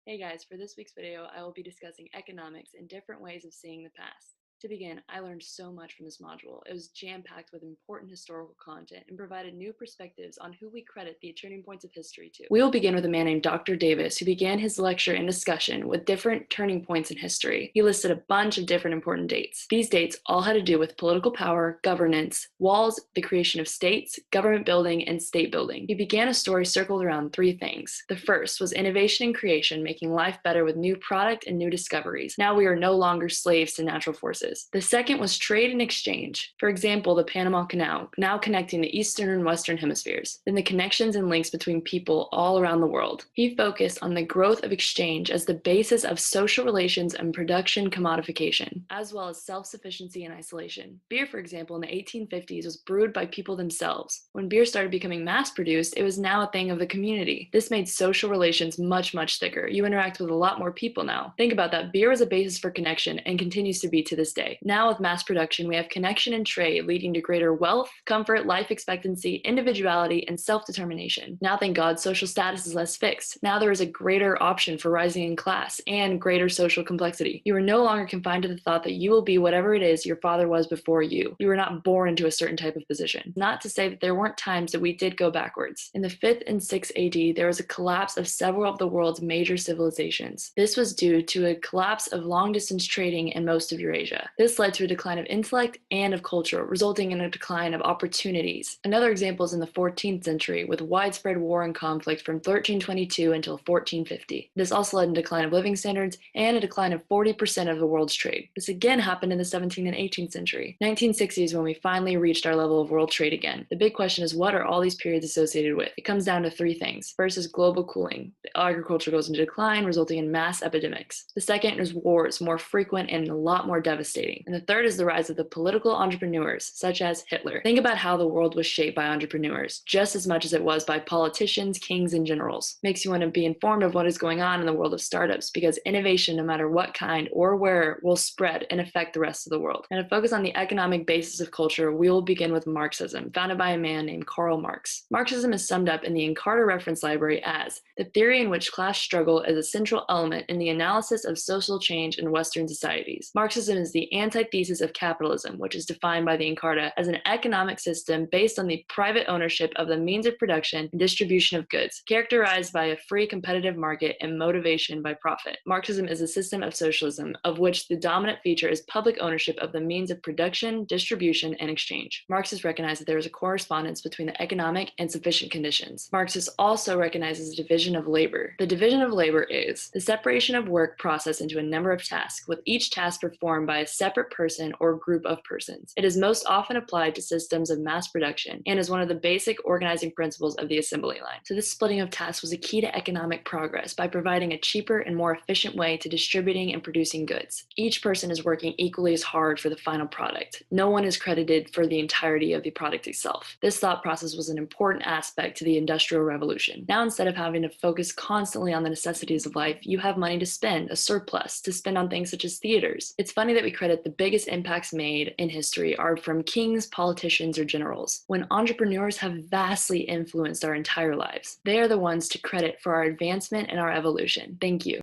Hey guys, for this week's video, I will be discussing economics and different ways of seeing the past. To begin, I learned so much from this module. It was jam-packed with important historical content and provided new perspectives on who we credit the turning points of history to. We will begin with a man named Dr. Davis, who began his lecture and discussion with different turning points in history. He listed a bunch of different important dates. These dates all had to do with political power, governance, walls, the creation of states, government building, and state building. He began a story circled around three things. The first was innovation and creation, making life better with new product and new discoveries. Now we are no longer slaves to natural forces. The second was trade and exchange. For example, the Panama Canal, now connecting the eastern and western hemispheres. Then the connections and links between people all around the world. He focused on the growth of exchange as the basis of social relations and production commodification, as well as self-sufficiency and isolation. Beer, for example, in the 1850s was brewed by people themselves. When beer started becoming mass-produced, it was now a thing of the community. This made social relations much, much thicker. You interact with a lot more people now. Think about that. Beer was a basis for connection and continues to be to this day. Now with mass production, we have connection and trade leading to greater wealth, comfort, life expectancy, individuality, and self-determination. Now, thank God, social status is less fixed. Now there is a greater option for rising in class and greater social complexity. You are no longer confined to the thought that you will be whatever it is your father was before you. You were not born into a certain type of position. Not to say that there weren't times that we did go backwards. In the 5th and 6th AD, there was a collapse of several of the world's major civilizations. This was due to a collapse of long-distance trading in most of Eurasia. This led to a decline of intellect and of culture, resulting in a decline of opportunities. Another example is in the 14th century, with widespread war and conflict from 1322 until 1450. This also led to a decline of living standards and a decline of 40% of the world's trade. This again happened in the 17th and 18th century. 1960s when we finally reached our level of world trade again. The big question is, what are all these periods associated with? It comes down to three things. First is global cooling. The agriculture goes into decline, resulting in mass epidemics. The second is wars, more frequent and a lot more devastating. And the third is the rise of the political entrepreneurs, such as Hitler. Think about how the world was shaped by entrepreneurs, just as much as it was by politicians, kings, and generals. Makes you want to be informed of what is going on in the world of startups, because innovation, no matter what kind or where, will spread and affect the rest of the world. And to focus on the economic basis of culture, we will begin with Marxism, founded by a man named Karl Marx. Marxism is summed up in the Encarta Reference Library as the theory in which class struggle is a central element in the analysis of social change in Western societies. Marxism is the antithesis of capitalism, which is defined by the Encarta as an economic system based on the private ownership of the means of production and distribution of goods, characterized by a free competitive market and motivation by profit. Marxism is a system of socialism, of which the dominant feature is public ownership of the means of production, distribution, and exchange. Marxists recognize that there is a correspondence between the economic and sufficient conditions. Marxists also recognizes the division of labor. The division of labor is the separation of work process into a number of tasks, with each task performed by a separate person or group of persons. It is most often applied to systems of mass production and is one of the basic organizing principles of the assembly line. So this splitting of tasks was a key to economic progress by providing a cheaper and more efficient way to distributing and producing goods. Each person is working equally as hard for the final product. No one is credited for the entirety of the product itself. This thought process was an important aspect to the Industrial Revolution. Now, instead of having to focus constantly on the necessities of life, you have money to spend, a surplus, to spend on things such as theaters. It's funny that we credit the biggest impacts made in history are from kings, politicians, or generals, when entrepreneurs have vastly influenced our entire lives. They are the ones to credit for our advancement and our evolution. Thank you.